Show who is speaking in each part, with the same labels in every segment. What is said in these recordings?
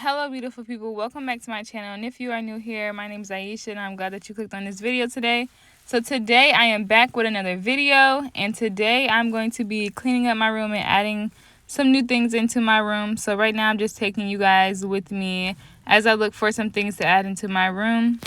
Speaker 1: Hello beautiful people, welcome back to my channel, and if you are new here, my name is Aisha and I'm glad that you clicked on this video today. So today I am back with another video, and today I'm going to be cleaning up my room and adding some new things into my room. So right now I'm just taking you guys with me as I look for some things to add into my room.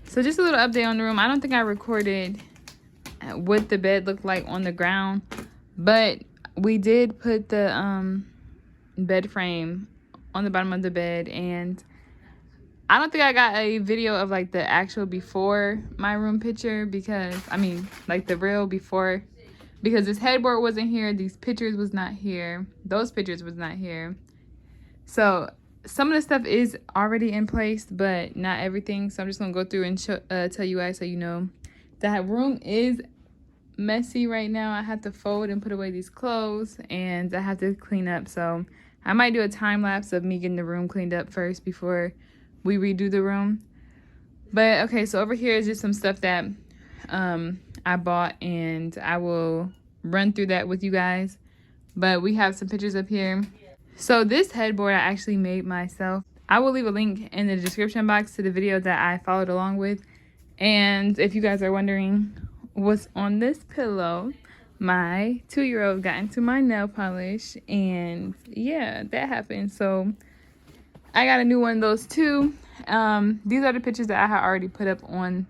Speaker 1: So just a little update on the room. I don't think I recorded what the bed looked like on the ground, but we did put the bed frame on the bottom of the bed, and I don't think I got a video of like the actual before my room picture, because I mean like the real before, because this headboard wasn't here, these pictures was not here, those pictures was not here. So some of the stuff is already in place, but not everything. So I'm just gonna go through and tell you guys so you know. That room is messy right now. I have to fold and put away these clothes, and I have to clean up. So I might do a time lapse of me getting the room cleaned up first before we redo the room. But okay, so over here is just some stuff that I bought, and I will run through that with you guys. But we have some pictures up here. So this headboard I actually made myself. I will leave a link in the description box to the video that I followed along with. And if you guys are wondering what's on this pillow, my 2-year-old got into my nail polish, and yeah, that happened. So I got a new one of those too. These are the pictures that I had already put up on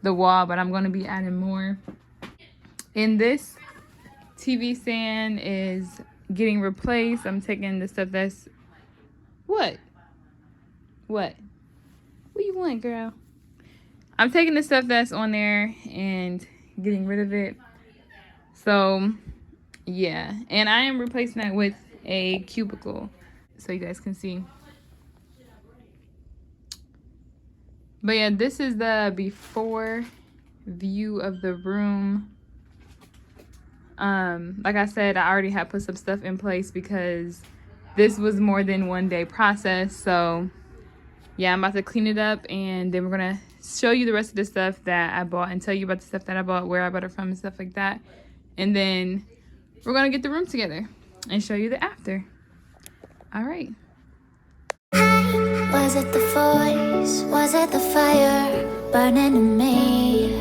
Speaker 1: the wall, but I'm going to be adding more. And this TV stand is getting replaced. I'm taking the stuff that's... What you want, girl? I'm taking the stuff that's on there and getting rid of it. So yeah, and I am replacing that with a cubicle so you guys can see. But yeah, this is the before view of the room. Like I said, I already had put some stuff in place because this was more than one day process. So yeah, I'm about to clean it up, and then we're gonna show you the rest of the stuff that I bought and tell you about the stuff that I bought, where I bought it from and stuff like that. And then we're gonna get the room together and show you the after. All right.
Speaker 2: Was it the voice? Was it the fire burning in me?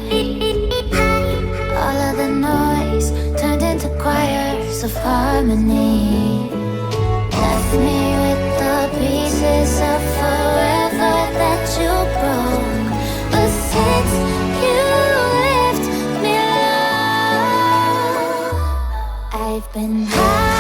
Speaker 2: All of the noise turned into choirs of harmony. Left me with the pieces of forever that you broke. But since you left me alone, I've been high.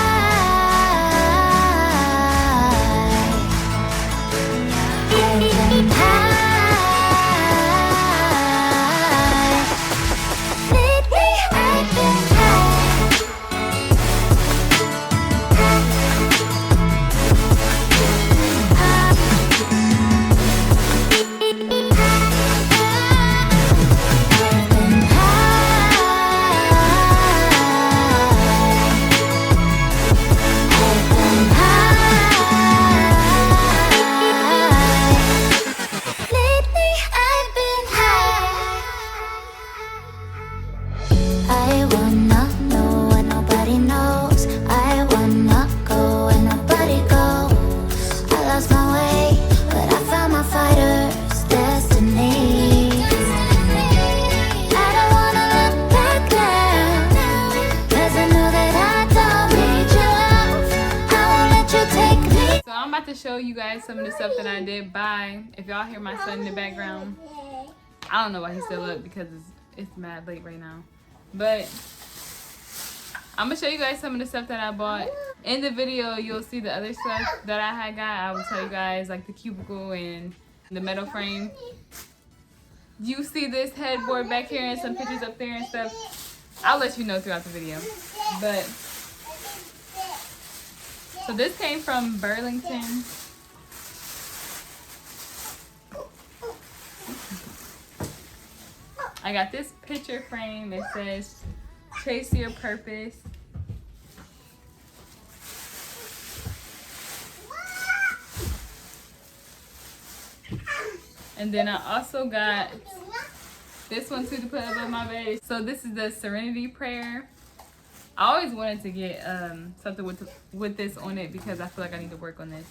Speaker 1: To show you guys some of the stuff that I did buy. If y'all hear my son in the background, I don't know why he's still up, because it's mad late right now. But I'm gonna show you guys some of the stuff that I bought. In the video, you'll see the other stuff that I had got. I will tell you guys, like the cubicle and the metal frame. You see this headboard back here and some pictures up there and stuff. I'll let you know throughout the video. But so this came from Burlington. I got this picture frame. It says chase your purpose. And then I also got this one too to put above my bed. So this is the Serenity Prayer. I always wanted to get something with this on it because I feel like I need to work on this.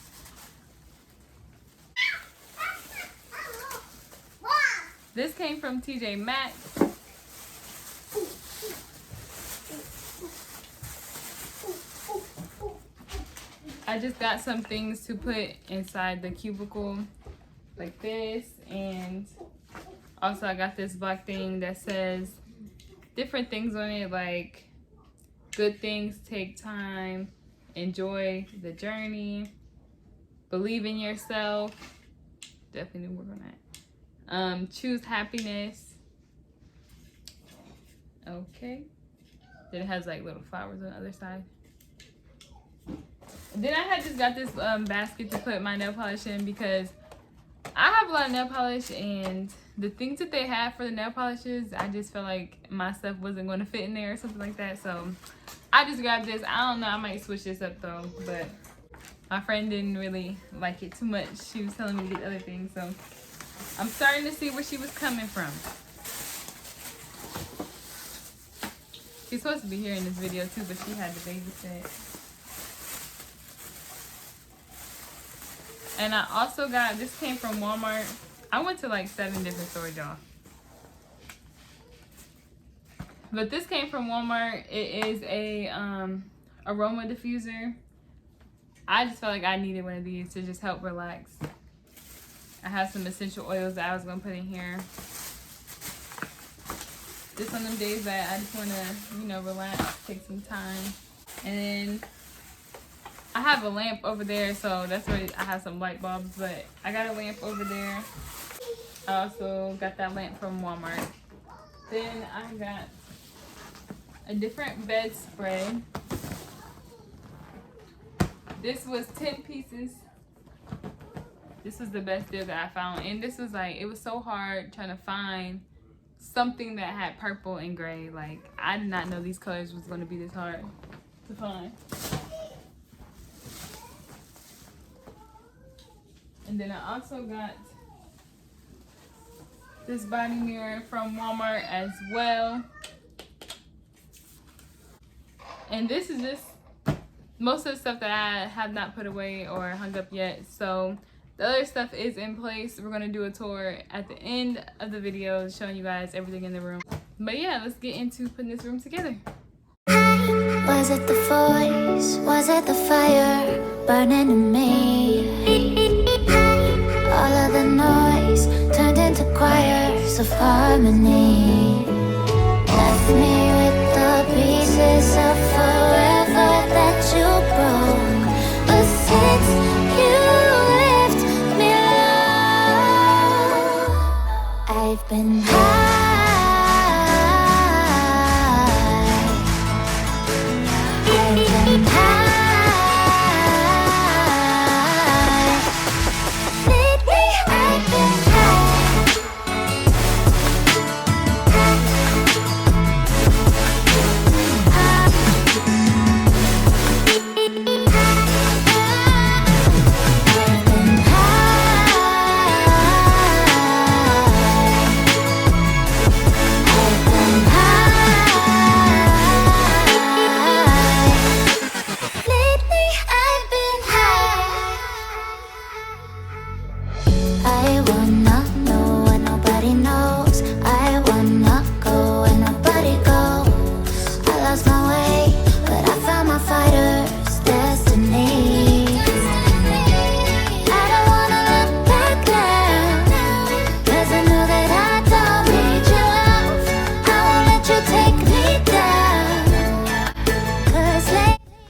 Speaker 1: This came from TJ Maxx. I just got some things to put inside the cubicle like this, and also I got this black thing that says different things on it, like good things take time, enjoy the journey, believe in yourself, definitely work on that, choose happiness. Okay, then it has like little flowers on the other side. Then I had just got this basket to put my nail polish in because I have a lot of nail polish, and the things that they have for the nail polishes, I just felt like my stuff wasn't going to fit in there or something like that. So I just grabbed this. I don't know, I might switch this up though, but my friend didn't really like it too much. She was telling me to get other things, so I'm starting to see where she was coming from. She's supposed to be here in this video too, but she had to babysit. And I also got, this came from Walmart. I went to like 7 different stores, y'all. But this came from Walmart. It is a aroma diffuser. I just felt like I needed one of these to just help relax. I have some essential oils that I was gonna put in here. Just on them days that I just wanna, you know, relax, take some time. And then I have a lamp over there, so that's where I have some light bulbs, but I got a lamp over there. I also got that lamp from Walmart. Then I got a different bedspread. This was 10 pieces. This was the best deal that I found. And this was like, it was so hard trying to find something that had purple and gray. Like, I did not know these colors was going to be this hard to find. And then I also got this body mirror from Walmart as well. And this is just most of the stuff that I have not put away or hung up yet. So the other stuff is in place. We're gonna do a tour at the end of the video showing you guys everything in the room. But yeah, let's get into putting this room together.
Speaker 2: Was it the voice? Was it the fire burning in me? All of the noise turned into choirs of harmony. Left me with the pieces of forever that you broke. But since you left me low, I've been high. I've been high.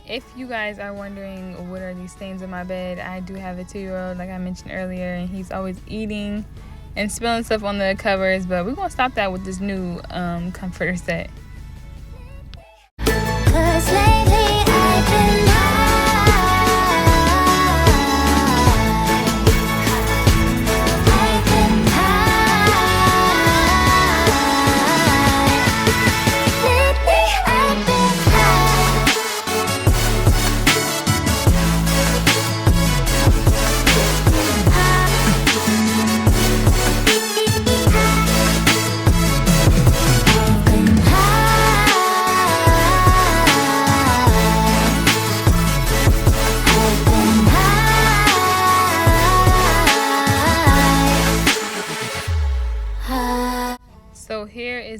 Speaker 1: If you guys are wondering what are these stains on my bed, I do have a 2-year-old, like I mentioned earlier, and he's always eating and spilling stuff on the covers, but we're gonna stop that with this new comforter set.
Speaker 2: Cause lately I've been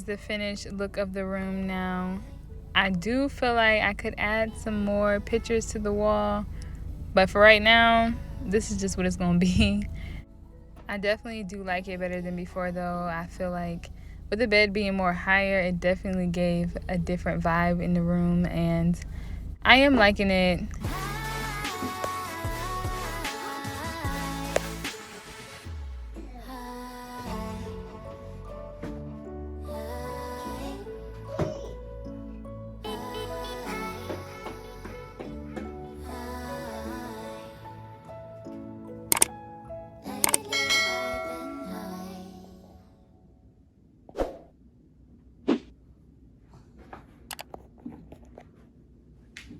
Speaker 1: the finished look of the room now. I do feel like I could add some more pictures to the wall, but for right now, this is just what it's gonna be. I definitely do like it better than before though. I feel like with the bed being more higher, it definitely gave a different vibe in the room, and I am liking it.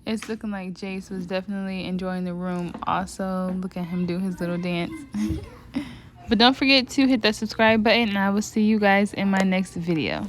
Speaker 1: It's looking like Jace was definitely enjoying the room. Also, look at him do his little dance. But don't forget to hit that subscribe button, and I will see you guys in my next video.